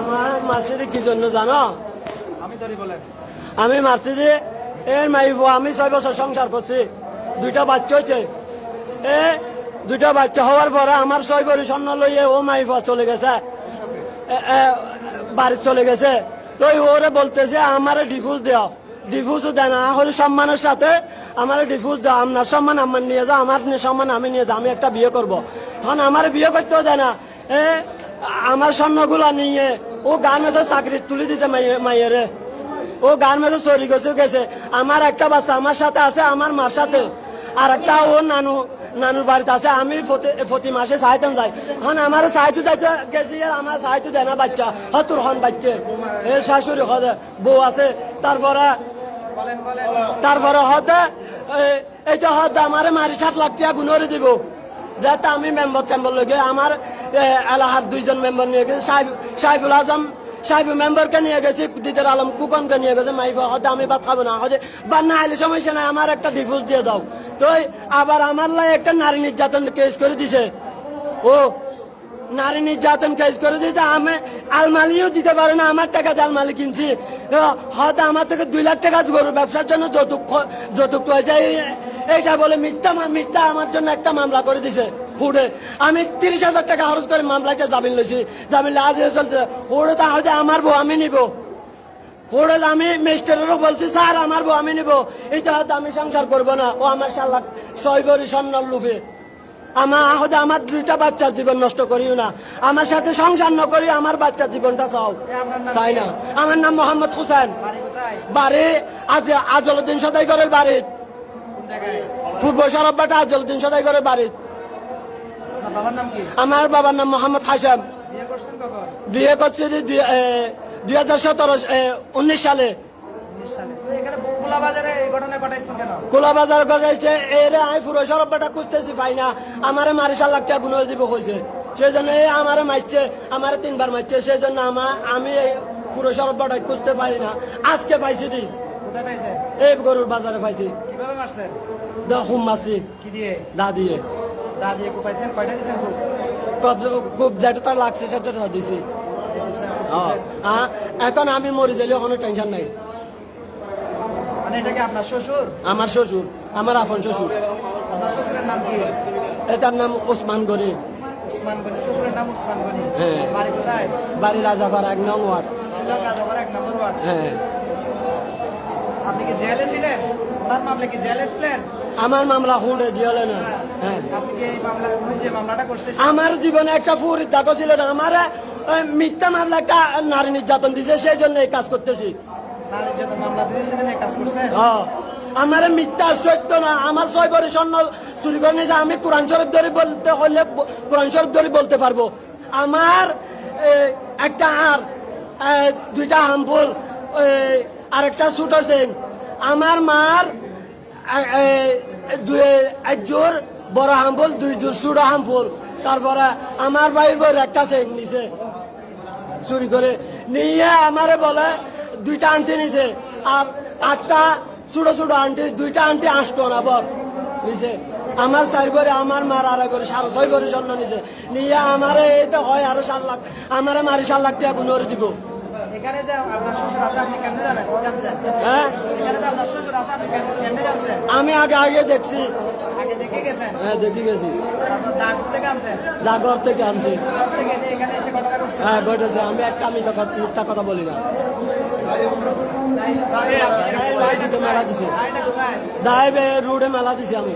আমার মাসিদি কি জন্য জানো? আমি মাসিদি এর মাইফ, আমি 6 বছর সংসার করছি, 2টা বাচ্চা হয়েছে। দুইটা বাচ্চা হওয়ার পরে আমার 6 ভরি স্বর্ণ লইয়ে ও মাইফা চলে গেছে, বাড়ি চলে গেছে। তো ওরে বলতেছে আমারে ডিভোর্স দেও, ডিভোর্সও দেয় না, হলে সম্মানের সাথে আমার ডিভোর্স দাও, আপনার সম্মান আমার নিয়ে যাও, আমার সম্মান আমি নিয়ে যাও, আমি একটা বিয়ে করবো। এখন আমার বিয়ে করতেও দেয় না, আমার স্বর্ণগুলো নিয়ে ও গার্মেন্টসের চাকরি তুলে দিছে মাইয়েরে, ও গার্মেন্টসে চুরি গেছে। আমার একটা বাচ্চা আমার সাথে আছে, আমার মার সাথে, আর একটা ও নানুর বাড়িতে আছে। আমি প্রতি মাসে চাইতাম যাই, এখন আমার চাইতে যাইতে গেছি, আমার চাইতে দেয় না বাচ্চা হতুর হন বাচ্চা, এ শাশুড়ি বউ আছে। তারপরে হতে এইটা হতে আমার মারি 7 লাখ টাকা গুণরে দিব, যাতে আমি মেম্বার লগে আমার এলাহার 2জন মেম্বার নিয়ে গেছে, সাইফুল আজম সাহেব মেম্বারকে নিয়ে গেছি, দিদার আলম কুকনকে নিয়ে গেছে। মাইফা হতে আমি ভাত খাবো না, হতে বাদ না আইলে সমস্যা নাই, আমার একটা ডিভোর্স দিয়ে দাও। তো আবার আমার লাই একটা নারী নির্যাতন কেস করে দিছে, ও নারী নির্যাতন কেস করে দিয়েছে। আমি আলমালিও দিতে পারে না, আমার টাকা দিয়ে আলমালি কিনছি। হয়তো আমার থেকে 2 লাখ টাকা গরুর ব্যবসার জন্য যৌতুক হয়েছে, এইটা বলে মিথ্যা আমার জন্য একটা মামলা করে দিছে ফুডে। আমি 30,000 টাকা খরচ করে মামলাটা জামিন লইছি, জামিন আজ চলছে। ওরে তাহলে আমার বউ আমি নিব, ওরে আমি মিস্টারেরও বলছি স্যার আমার বউ আমি নিব, এইটা হয়তো আমি সংসার করবো না। ও আমার 6 ভরি স্বর্ণর লুফে আমার 2টা বাচ্চার জীবন নষ্ট করিও না, আমার সাথে সংসার ন করি, আমার বাচ্চার জীবনটা চাই না। আমার নাম মোহাম্মদ হোসেন, বাড়ি আজলউদ্দিন সদাইগরের বাড়ি, পূর্ব সরববাটা আজলউদ্দিন সদাইগরের বাড়ি। আমার বাবার নাম মোহাম্মদ হাশেম। বিয়ে করছি 2019 সালে। কোলাবাজার ঘটাইছে, এর আমি পুরো সরববাটা খুঁজতেছি পাই না, আমারে মারি 7 লাখ টাকা গুণর দিব হয়েছে। সেই জন্য আমারে মারছে, আমারে 3 বার মারছে। সেই জন্য আমি পুরো সরববাটা খুঁজতে পারি না। আজকে পাইছি দি, এই গরুর বাজারে পাইছি। খুব মাছি দা দিয়ে খুব যেটা তার লাগছে সেটা দিছি। এখন আমি মরে গেলে কোনো টেনশন নাই। আপনার শ্বশুর? আমার শ্বশুর, আমার আপন শ্বশুর। এটার নাম ওসমান গনি। শ্বশুরের নাম ওসমান গনি। হ্যাঁ। বাড়ি কোথায়? বাড়ি রাজাপাড়া 1 নং ওয়ার্ড। রাজাপাড়া 1 নম্বর ওয়ার্ড। হ্যাঁ। আপনি কি জেলে ছিলেন? ওনার মামলা কি জেলে ছিলেন? আমার মামলা হুডে জেলে না। হ্যাঁ। আপনি কি এই মামলাটা করছেন? আমার জীবনে একটা ফুরির দাগ ছিল না, আমার মিথ্যা মামলা একটা নারী নির্যাতন দিছে, সেই জন্য এই কাজ করতেছি। আমার মিথ্যা সত্য না, আমার 6 ভরি স্বর্ণ চুরি করে নিয়েছে। আমি কোরআন শরীফ ধরে বলতে হলে কোরআন শরীফ ধরে বলতে পারবো। আমার একটা আর 2টা হামফুল আর একটা ছোট চেন, আমার মার 1 জোর বড় হামফুল, 2 জোর ছোট হামফুল। তারপরে আমার ভাইয়ের বই একটা চেন নিছে চুরি করে নিয়ে, আমারে বলে 2টা আন্টি নিছে, আর 8টা ছোট ছোট আন্টি, 2টা আন্টি 8 টন বর নিছে। আমার 4 ভরি, আমার মার 2.5 ভরি, 6.5 ভরি স্বর্ণ নিছে নিয়ে আমারে এইটা হয় আরো 7 লাখ, আমারে মারি 7 লাখ টাকা গুণরে দিব। এখানে যে আপনার শ্বশুর আছে আপনি কেমনে জানছেন? হ্যাঁ, এখানে যে আপনার শ্বশুর আছে আপনি কেমনে জানছেন? আমি আগে দেখছি। আগে দেখে গেছেন? হ্যাঁ, দেখে গেছি। আপনি দাগ থেকে আনছেন? দাগর থেকে আনছি। এখানে এসে ঘটনা করছেন? হ্যাঁ, ঘটেছে। আমি একটা মিথ্যা কথা বলি না। মেলা দিছে, দাইবে রোডে মেলা দিছি আমি।